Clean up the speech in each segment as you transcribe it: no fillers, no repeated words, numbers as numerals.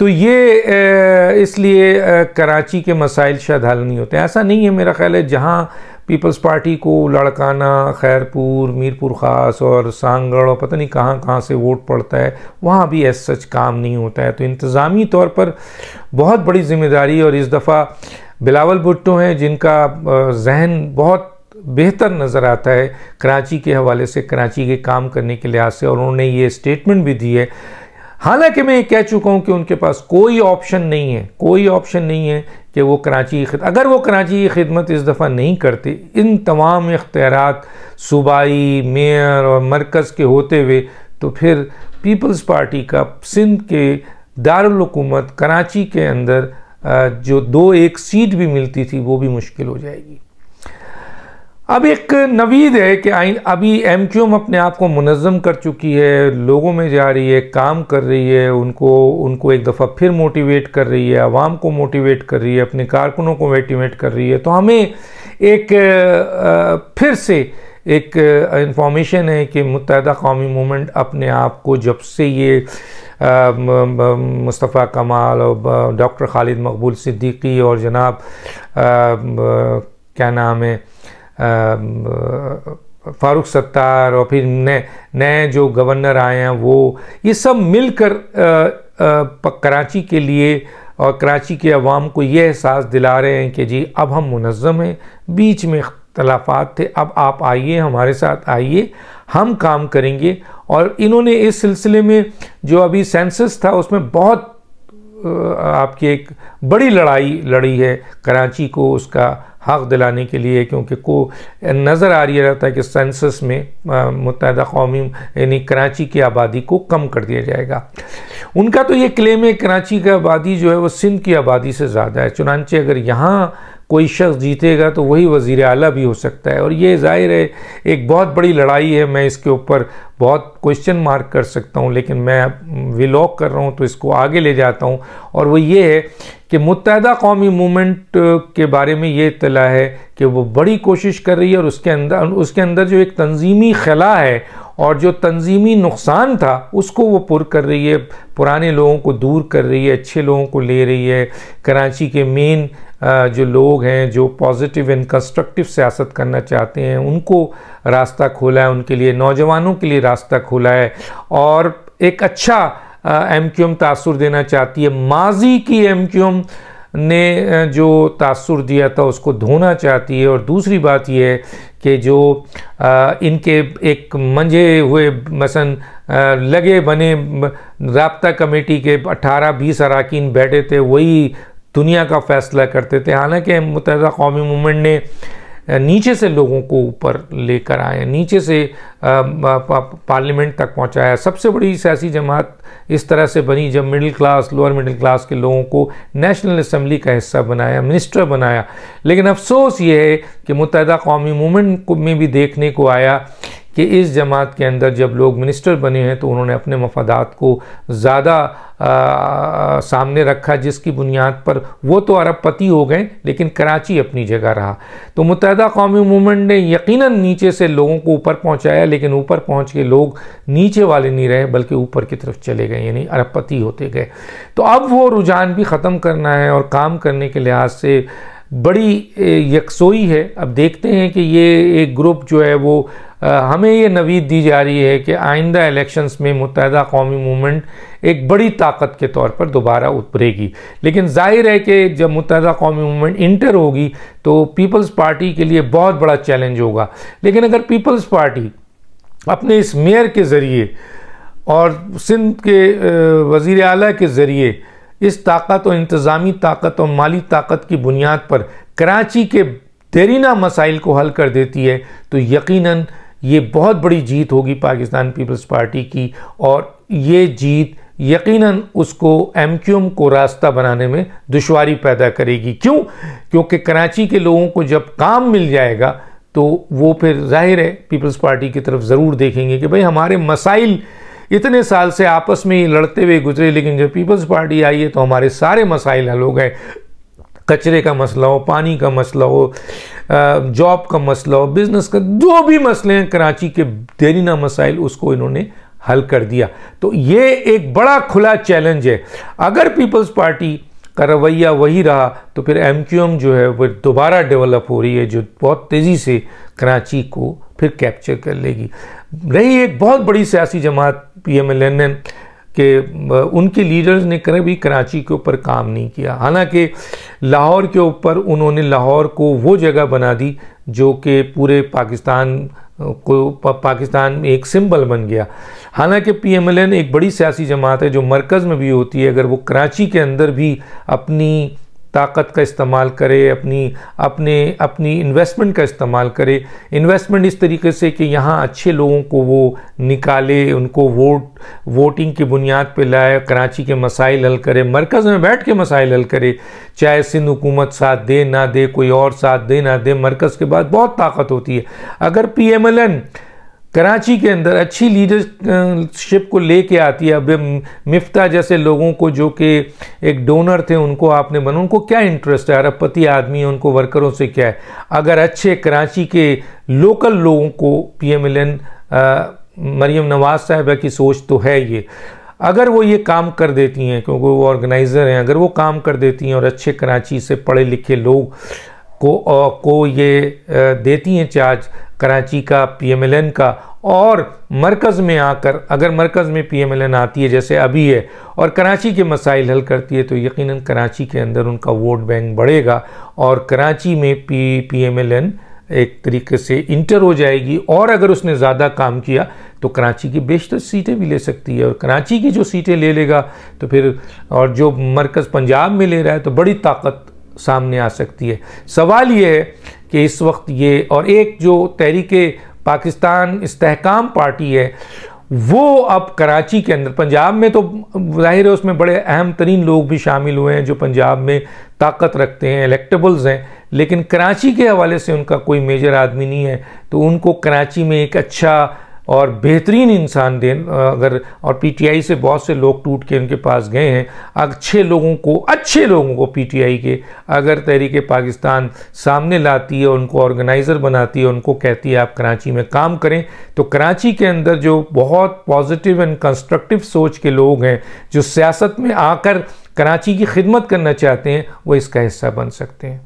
تو یہ اس لیے کراچی کے مسائل شاید حل نہیں ہوتے. ایسا نہیں ہے میرا خیال ہے. جہاں پیپلز پارٹی کو لاڑکانہ، خیرپور، میرپور خاص اور سانگڑ اور پتہ نہیں کہاں کہاں سے ووٹ پڑتا ہے، وہاں بھی ایس سچ کام نہیں ہوتا ہے. تو انتظامی طور پر بہت بڑی ذمہ داری. اور اس دفعہ بلاول بھٹو ہیں جن کا ذہن بہت بہتر نظر آتا ہے کراچی کے حوالے سے، کراچی کے کام کرنے کے لحاظ سے، اور انہوں نے یہ اسٹیٹمنٹ بھی دی ہے. حالانکہ میں یہ کہہ چکا ہوں کہ ان کے پاس کوئی آپشن نہیں ہے، کوئی آپشن نہیں ہے کہ وہ کراچی کی اگر وہ کراچی کی خدمت اس دفعہ نہیں کرتے، ان تمام اختیارات صوبائی، میئر اور مرکز کے ہوتے ہوئے، تو پھر پیپلز پارٹی کا سندھ کے دارالحکومت کراچی کے اندر جو 2-1 سیٹ بھی ملتی تھی وہ بھی مشکل ہو جائے گی. اب ایک نوید ہے کہ ابھی ایم کیو ایم اپنے آپ کو منظم کر چکی ہے، لوگوں میں جا رہی ہے، کام کر رہی ہے، ان کو ایک دفعہ پھر موٹیویٹ کر رہی ہے، عوام کو موٹیویٹ کر رہی ہے، اپنے کارکنوں کو موٹیویٹ کر رہی ہے. تو ہمیں ایک پھر سے ایک انفارمیشن ہے کہ متحدہ قومی موومنٹ اپنے آپ کو جب سے یہ مصطفیٰ کمال اور ڈاکٹر خالد مقبول صدیقی اور جناب کیا نام ہے فاروق ستار اور پھر نئے جو گورنر آئے ہیں، وہ یہ سب مل کر کراچی کے لیے اور کراچی کے عوام کو یہ احساس دلا رہے ہیں کہ جی اب ہم منظم ہیں، بیچ میں اختلافات تھے، اب آپ آئیے، ہمارے ساتھ آئیے، ہم کام کریں گے. اور انہوں نے اس سلسلے میں جو ابھی سینسس تھا اس میں بہت آپ کی ایک بڑی لڑائی لڑی ہے کراچی کو اس کا حق دلانے کے لیے، کیونکہ نظر آ رہا ہے کہ سینسس میں متحدہ قومی یعنی کراچی کی آبادی کو کم کر دیا جائے گا. ان کا تو یہ کلیم ہے کراچی کی آبادی جو ہے وہ سندھ کی آبادی سے زیادہ ہے، چنانچہ اگر یہاں کوئی شخص جیتے گا تو وہی وزیر اعلیٰ بھی ہو سکتا ہے. اور یہ ظاہر ہے ایک بہت بڑی لڑائی ہے، میں اس کے اوپر بہت کوشچن مارک کر سکتا ہوں، لیکن میں ویلاگ کر رہا ہوں تو اس کو آگے لے جاتا ہوں. اور وہ یہ ہے کہ متحدہ قومی موومنٹ کے بارے میں یہ اطلاع ہے کہ وہ بڑی کوشش کر رہی ہے، اور اس کے اندر جو ایک تنظیمی خلا ہے اور جو تنظیمی نقصان تھا اس کو وہ پر کر رہی ہے، پرانے لوگوں کو دور کر رہی ہے، اچھے لوگوں کو لے رہی ہے. کراچی کے مین جو لوگ ہیں جو پازیٹیو اینڈ کنسٹرکٹیو سیاست کرنا چاہتے ہیں ان کو راستہ کھولا ہے، ان کے لیے نوجوانوں کے لیے راستہ کھولا ہے، اور ایک اچھا ایم کیو ایم تاثر دینا چاہتی ہے. ماضی کی ایم کیو ایم نے جو تاثر دیا تھا اس کو دھونا چاہتی ہے. اور دوسری بات یہ ہے کہ جو ان کے ایک منجھے ہوئے مثلا لگے بنے رابطہ کمیٹی کے 18-20 اراکین بیٹھے تھے، وہی دنیا کا فیصلہ کرتے تھے. حالانکہ متحدہ قومی موومنٹ نے نیچے سے لوگوں کو اوپر لے کر آئے، نیچے سے پارلیمنٹ تک پہنچایا. سب سے بڑی سیاسی جماعت اس طرح سے بنی جب middle class, lower middle class کے لوگوں کو نیشنل اسمبلی کا حصہ بنایا، منسٹر بنایا. لیکن افسوس یہ ہے کہ متحدہ قومی موومنٹ میں بھی دیکھنے کو آیا کہ اس جماعت کے اندر جب لوگ منسٹر بنے ہیں تو انہوں نے اپنے مفادات کو زیادہ سامنے رکھا، جس کی بنیاد پر وہ تو ارب پتی ہو گئے لیکن کراچی اپنی جگہ رہا. تو متحدہ قومی موومنٹ نے یقیناً نیچے سے لوگوں کو اوپر پہنچایا، لیکن اوپر پہنچ کے لوگ نیچے والے نہیں رہے بلکہ اوپر کی طرف چلے گئے، یعنی ارب پتی ہوتے گئے. تو اب وہ رجحان بھی ختم کرنا ہے اور کام کرنے کے لحاظ سے بڑی یکسوئی ہے. اب دیکھتے ہیں کہ یہ ایک گروپ جو ہے وہ ہمیں یہ نوید دی جا رہی ہے کہ آئندہ الیکشنز میں متحدہ قومی موومنٹ ایک بڑی طاقت کے طور پر دوبارہ ابھرے گی. لیکن ظاہر ہے کہ جب متحدہ قومی موومنٹ انٹر ہوگی تو پیپلز پارٹی کے لیے بہت بڑا چیلنج ہوگا. لیکن اگر پیپلز پارٹی اپنے اس میئر کے ذریعے اور سندھ کے وزیر اعلیٰ کے ذریعے اس طاقت اور انتظامی طاقت اور مالی طاقت کی بنیاد پر کراچی کے دیرینہ مسائل کو حل کر دیتی ہے تو یقیناً یہ بہت بڑی جیت ہوگی پاکستان پیپلز پارٹی کی. اور یہ جیت یقیناً اس کو ایم کیو ایم کو راستہ بنانے میں دشواری پیدا کرے گی. کیونکہ کراچی کے لوگوں کو جب کام مل جائے گا تو وہ پھر ظاہر ہے پیپلز پارٹی کی طرف ضرور دیکھیں گے کہ بھئی ہمارے مسائل اتنے سال سے آپس میں ہی لڑتے ہوئے گزرے، لیکن جب پیپلز پارٹی آئی ہے تو ہمارے سارے مسائل حل ہو گئے. کچرے کا مسئلہ ہو، پانی کا مسئلہ ہو، جاب کا مسئلہ ہو، بزنس کا، جو بھی مسئلے ہیں کراچی کے دیرینہ مسائل اس کو انہوں نے حل کر دیا. تو یہ ایک بڑا کھلا چیلنج ہے. اگر پیپلز پارٹی کا رویہ وہی رہا تو پھر ایم کیو ایم جو ہے وہ دوبارہ ڈیولپ ہو رہی ہے، جو بہت تیزی سے کراچی کو پھر کیپچر کر لے گی. رہی ایک بہت بڑی سیاسی جماعت پی ایم ایل این کہ ان کے لیڈرز نے کبھی کراچی کے اوپر کام نہیں کیا، حالانکہ لاہور کے اوپر انہوں نے لاہور کو وہ جگہ بنا دی جو کہ پورے پاکستان میں ایک سمبل بن گیا. حالانکہ پی ایم ایل این ایک بڑی سیاسی جماعت ہے جو مرکز میں بھی ہوتی ہے. اگر وہ کراچی کے اندر بھی اپنی طاقت کا استعمال کرے، اپنی انویسٹمنٹ کا استعمال کرے، انویسٹمنٹ اس طریقے سے کہ یہاں اچھے لوگوں کو وہ نکالے، ان کو ووٹنگ کی بنیاد پہ لائے، کراچی کے مسائل حل کرے، مرکز میں بیٹھ کے مسائل حل کرے، چاہے سندھ حکومت ساتھ دے نہ دے، کوئی اور ساتھ دے نہ دے، مرکز کے بعد بہت طاقت ہوتی ہے. اگر P M L N Karachi کے اندر اچھی لیڈرشپ کو لے کے آتی ہے، اب مفتاح جیسے لوگوں کو جو کہ ایک ڈونر تھے ان کو آپ نے ان کو کیا انٹرسٹ ہے، ارب پتی آدمی ان کو ورکروں سے کیا ہے. اگر اچھے کراچی کے لوکل لوگوں کو پی M L N Maryam Nawaz صاحبہ کی سوچ تو ہے یہ، اگر وہ یہ کام کر دیتی ہیں کیونکہ وہ آرگنائزر ہیں، اگر وہ کام کر دیتی ہیں اور اچھے کراچی سے پڑھے لکھے لوگ کو یہ دیتی ہیں چارج کراچی کا، پی ایم ایل این کا، اور مرکز میں آ کر اگر مرکز میں پی ایم ایل این آتی ہے جیسے ابھی ہے اور کراچی کے مسائل حل کرتی ہے، تو یقیناً کراچی کے اندر ان کا ووٹ بینک بڑھے گا اور کراچی میں پی ایم ایل این ایک طریقے سے انٹر ہو جائے گی. اور اگر اس نے زیادہ کام کیا تو کراچی کی بیشتر سیٹیں بھی لے سکتی ہے، اور کراچی کی جو سیٹیں لے گا تو پھر اور جو مرکز پنجاب میں لے رہا ہے تو بڑی طاقت سامنے آ سکتی ہے. سوال یہ ہے کہ اس وقت یہ اور ایک جو تحریک پاکستان استحکام پارٹی ہے وہ اب کراچی کے اندر، پنجاب میں تو ظاہر ہے اس میں بڑے اہم ترین لوگ بھی شامل ہوئے ہیں جو پنجاب میں طاقت رکھتے ہیں، الیکٹیبلز ہیں، لیکن کراچی کے حوالے سے ان کا کوئی میجر آدمی نہیں ہے. تو ان کو کراچی میں ایک اچھا اور بہترین انسان دیں اگر، اور پی ٹی آئی سے بہت سے لوگ ٹوٹ کے ان کے پاس گئے ہیں، اچھے لوگوں کو پی ٹی آئی کے اگر تحریک پاکستان سامنے لاتی ہے، ان کو آرگنائزر بناتی ہے، ان کو کہتی ہے آپ کراچی میں کام کریں، تو کراچی کے اندر جو بہت پازیٹیو اینڈ کنسٹرکٹیو سوچ کے لوگ ہیں جو سیاست میں آ کر کراچی کی خدمت کرنا چاہتے ہیں وہ اس کا حصہ بن سکتے ہیں،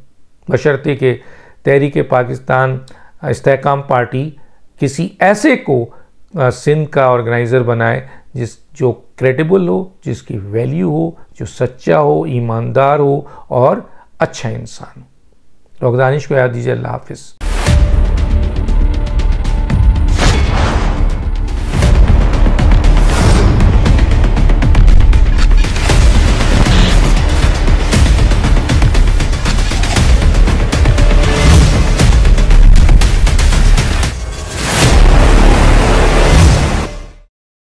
بشرطے کہ تحریک پاکستان استحکام پارٹی کسی ایسے کو سندھ کا آرگنائزر بنائے جو کریڈیبل ہو، جس کی ویلیو ہو، جو سچا ہو، ایماندار ہو اور اچھا انسان ہو. ڈاکٹر دانش کو یاد دیجیے. اللہ حافظ.